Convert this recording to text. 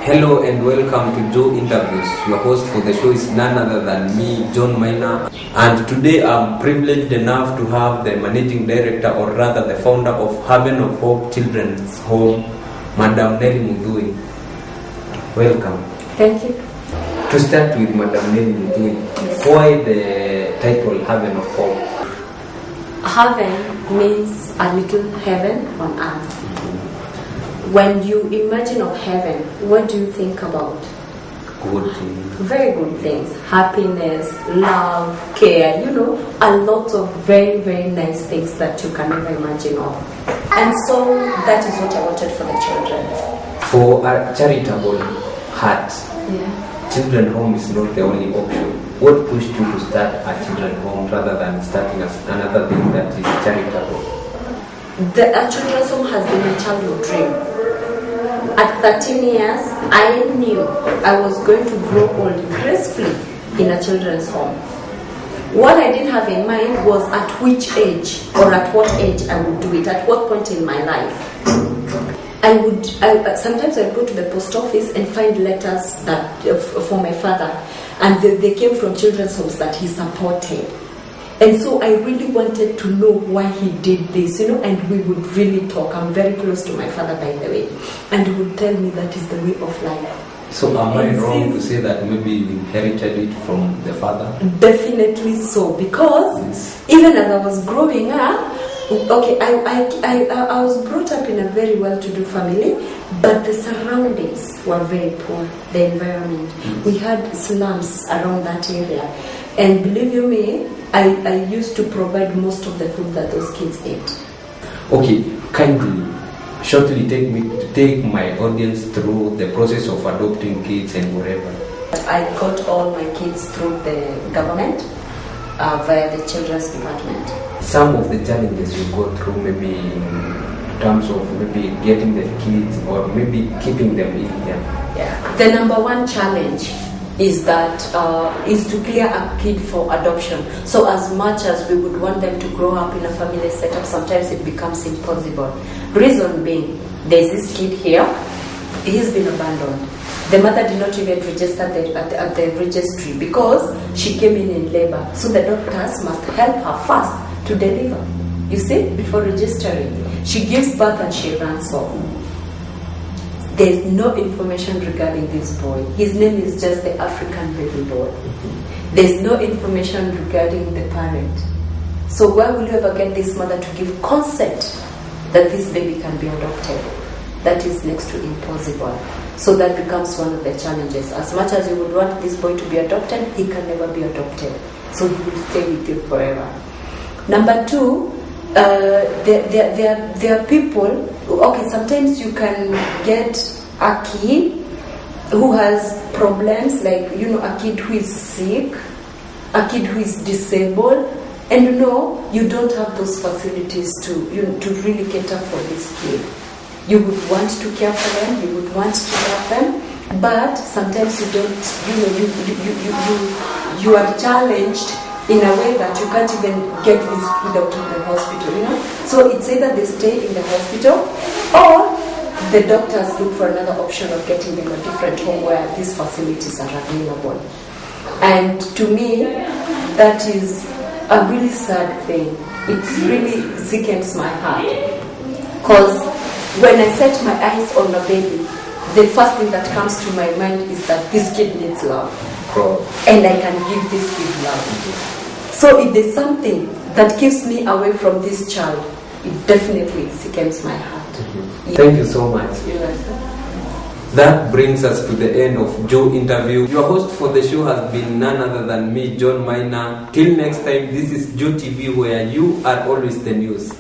Hello and welcome to Joe Interviews. Your host for the show is none other than me, John Maina. And today I'm privileged enough to have the managing director, or rather the founder of Haven of Hope Children's Home, Madam Nelly Mudui. Welcome. Thank you. To start with, Madam Nelly Mudui, yes. Why the title Haven of Hope? Haven means a little heaven on earth. When you imagine of heaven, what do you think about? Good things. Very good things. Happiness, love, care, a lot of very, very nice things that you can never imagine of. And so that is what I wanted for the children. For a charitable heart, children's home is not the only option. What pushed you to start a children's home rather than starting another thing that is charitable? The children's home has been a childhood dream. At 13 years, I knew I was going to grow old gracefully in a children's home. What I didn't have in mind was at which age or at what age I would do it, at what point in my life. Sometimes I would go to the post office and find letters that for my father, and they came from children's homes that he supported. And so I really wanted to know why he did this, and we would really talk. I'm very close to my father, by the way, and he would tell me that is the way of life. So am I wrong to say that maybe you inherited it from the father? Definitely so, because even as I was growing up, I was brought up in a very well-to-do family, but the surroundings were very poor, the environment. We had slums around that area. And believe you me, I used to provide most of the food that those kids ate. Okay, kindly, shortly take my audience through the process of adopting kids and whatever. I got all my kids through the government via the children's department. Some of the challenges you go through, maybe in terms of maybe getting the kids or maybe keeping them in here. Yeah. The number one challenge is to clear a kid for adoption. So as much as we would want them to grow up in a family setup, sometimes it becomes impossible. Reason being, there's this kid here, he's been abandoned. The mother did not even register at the registry because she came in labor. So the doctors must help her first to deliver. You see, before registering. She gives birth and she runs off. There's no information regarding this boy. His name is just the African baby boy. There's no information regarding the parent. So why will you ever get this mother to give consent that this baby can be adopted? That is next to impossible. So that becomes one of the challenges. As much as you would want this boy to be adopted, he can never be adopted. So he will stay with you forever. Number two, there are people, sometimes you can get a kid who has problems, like, a kid who is sick, a kid who is disabled, and you don't have those facilities to really cater for this kid. You would want to care for them, you would want to love them, but sometimes you don't, you are challenged in a way that you can't even get this kid out of the hospital, So it's either they stay in the hospital or the doctors look for another option of getting them a different home where these facilities are available. And to me, that is a really sad thing. It really sickens my heart. Because when I set my eyes on a baby, the first thing that comes to my mind is that this kid needs love. And I can give this kid love. So if there's something that keeps me away from this child, it definitely sickens my heart. Mm-hmm. Thank you so much. You're welcome. That brings us to the end of Joe Interview. Your host for the show has been none other than me, John Maina. Till next time, this is Joe TV, where you are always the news.